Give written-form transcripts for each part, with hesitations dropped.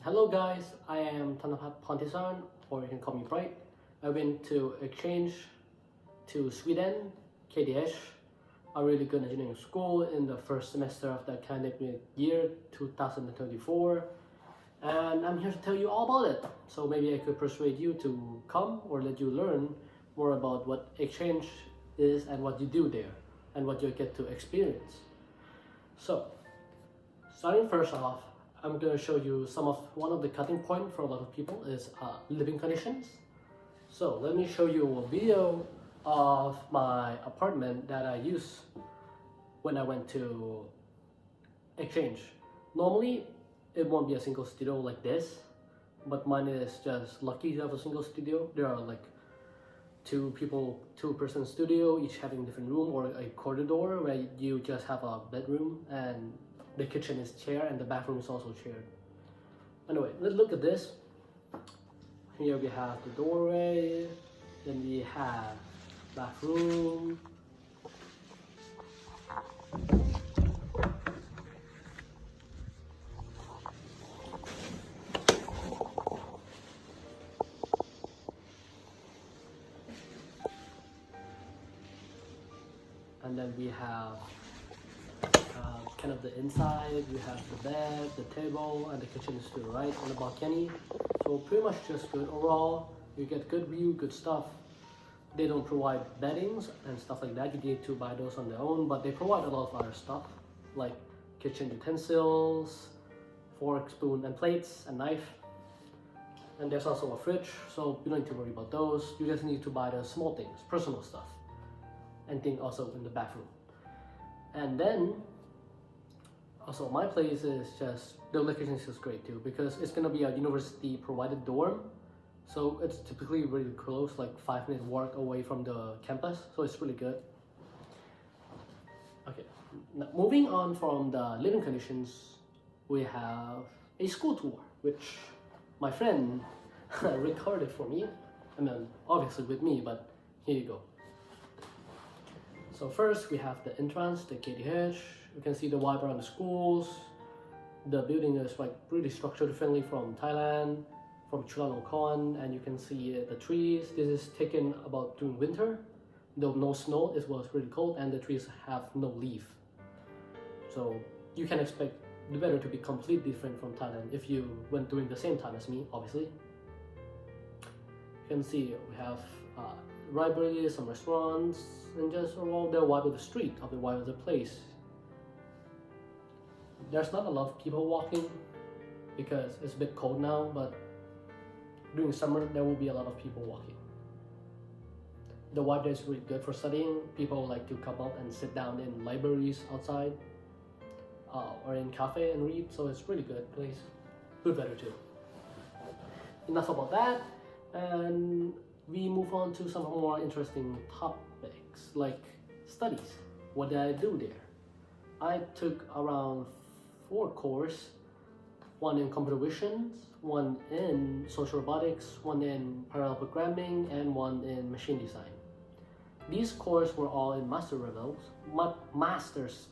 Hello guys, I am Tanapath Pornthisan, or you can call me Bright. I went to exchange to Sweden, KTH, a really good engineering school in the first semester of the academic year 2024. And I'm here to tell you all about it. So maybe I could persuade you to come or let you learn more about what exchange is and what you do there and what you get to experience. So, starting first off, I'm going to show you one of the cutting point for a lot of people is living conditions. So let me show you a video of my apartment that I use when I went to exchange. Normally it won't be a single studio like this, but mine is just lucky to have a single studio. There are like two-person studio, each having different room, or a corridor where you just have a bedroom and the kitchen is chair and the bathroom is also shared. Anyway, let's look at this. Here we have the doorway, then we have bathroom, and then we have kind of the inside. We have the bed, the table, and the kitchen is to the right on the balcony. So pretty much just good overall. You get good view, good stuff. They don't provide beddings and stuff like that. You need to buy those on their own, but they provide a lot of other stuff like kitchen utensils, fork, spoon, and plates, and knife. And there's also a fridge, so you don't need to worry about those. You just need to buy the small things, personal stuff, and things also in the bathroom. And then also my place is just, the location is just great too, because it's gonna be a university provided dorm, so it's typically really close, like 5-minute walk away from the campus, so it's really good. Okay, now moving on from the living conditions, we have a school tour, which my friend recorded for me. I mean, obviously with me, but here you go. So first we have the entrance, the KTH. You can see the vibe around the schools. The building is like really structure friendly from Thailand, from Chulalongkorn, and you can see the trees. This is taken about during winter, though no snow. It was really cold, and the trees have no leaf. So you can expect the weather to be completely different from Thailand if you went during the same time as me, obviously. You can see we have libraries, some restaurants, and just overall the vibe of the street, of the vibe of the place. There's not a lot of people walking because it's a bit cold now, but during summer there will be a lot of people walking. The vibe is really good for studying. People like to come out and sit down in libraries outside or in cafe and read, so it's really good place. Good weather too. Enough about that, and we move on to some more interesting topics like studies. What did I do there? I took around 4 courses, one in computer vision, one in social robotics, one in parallel programming, and one in machine design. These courses were all in master's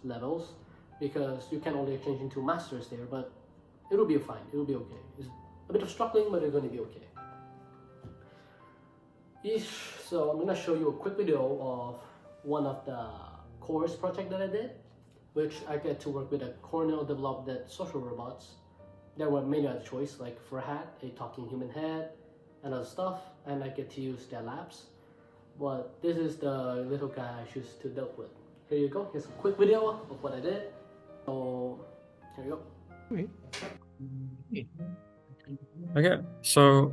levels, because you can only change into masters there, but it'll be fine, it'll be okay. It's a bit of struggling, but it's going to be okay. So I'm gonna show you a quick video of one of the course project that I did, which I get to work with a Cornell developed social robots. There were many other choices like Furhat, a talking human head, and other stuff, and I get to use their labs. But this is the little guy I choose to deal with. Here you go. Here's a quick video of what I did. So here you go. Okay, so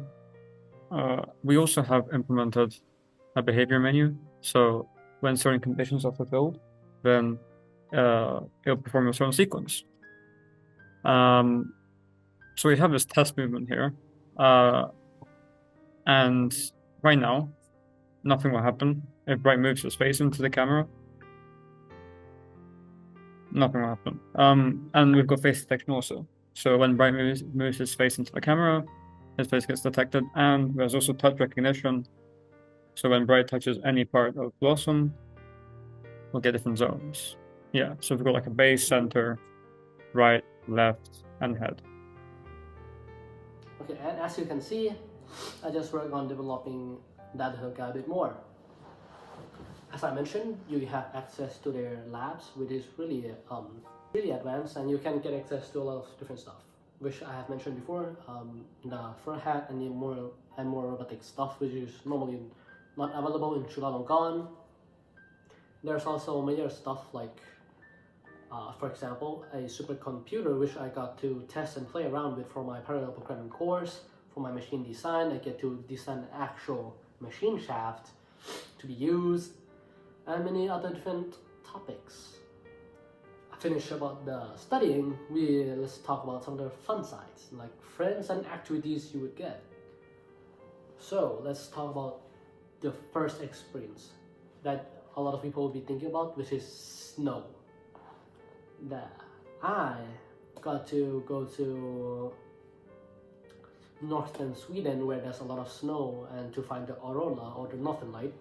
we also have implemented a behavior menu. So when certain conditions are fulfilled, then it'll perform a certain sequence. So we have this test movement here, and right now, nothing will happen. If Bright moves his face into the camera, nothing will happen. And we've got face detection also. So when Bright moves his face into the camera, his face gets detected, and there's also touch recognition. So when Bright touches any part of Blossom, we'll get different zones. Yeah, so we've got like a base, center, right, left, and head. Okay, and as you can see, I just work on developing that little guy a bit more. As I mentioned, you have access to their labs, which is really advanced, and you can get access to a lot of different stuff, which I have mentioned before. The fur hat and the more robotic stuff, which is normally not available in Chulalongkorn. There's also major stuff like, for example, a supercomputer which I got to test and play around with for my parallel programming course. For my machine design, I get to design an actual machine shaft to be used, and many other different topics. I finished about the studying. Let's talk about some of the fun sides, like friends and activities you would get. So let's talk about the first experience that a lot of people will be thinking about, which is snow. I got to go to northern Sweden where there's a lot of snow and to find the aurora or the northern light.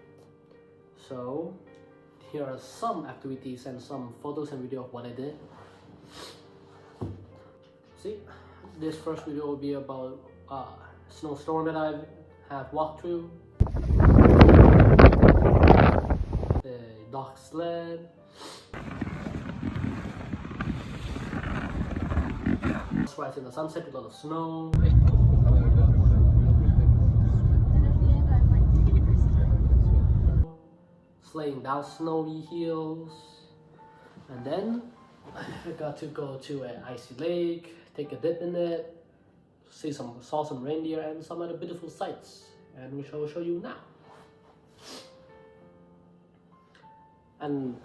So here are some activities and some photos and video of what I did. See, this first video will be about a snowstorm that I have walked through, the dog sled, sunrise in the sunset with a lot of snow, sleighing down snowy hills, and then I got to go to an icy lake, take a dip in it, saw some reindeer and some other beautiful sights, and which I will show you now. And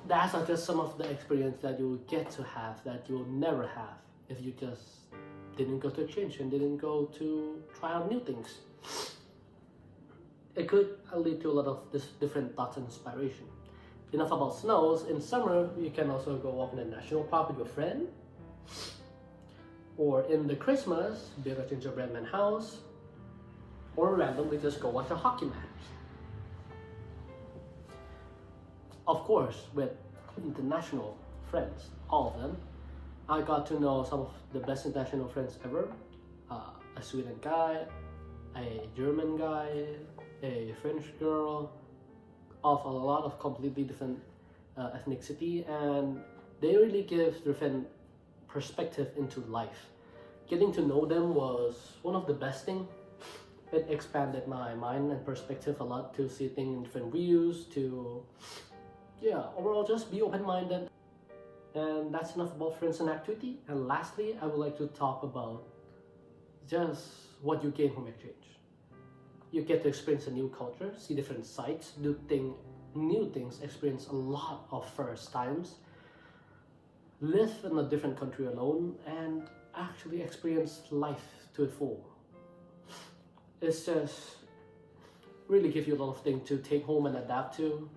that's just some of the experience that you will get to have that you will never have if you just didn't go to exchange and didn't go to try out new things. It could lead to a lot of different thoughts and inspiration. Enough about snows. In summer, you can also go walk in a national park with your friend. Or in the Christmas, build a gingerbread man house. Or randomly just go watch a hockey match. Of course, with international friends, all of them, I got to know some of the best international friends ever. A Sweden guy, a German guy, a French girl, of a lot of completely different ethnicity, and they really give different perspective into life. Getting to know them was one of the best things. It expanded my mind and perspective a lot to see things in different views, to overall just be open-minded. And that's enough about friends and activity. And lastly, I would like to talk about just what you gain from exchange. You get to experience a new culture, see different sights, do new things, experience a lot of first times, live in a different country alone, and actually experience life to its full. It's just really give you a lot of things to take home and adapt to,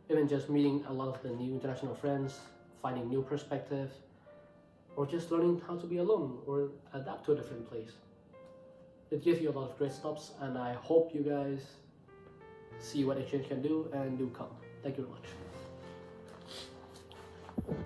even just meeting a lot of the new international friends, finding new perspective, or just learning how to be alone or adapt to a different place. It gives you a lot of great stops, and I hope you guys see what exchange can do and do come. Thank you very much.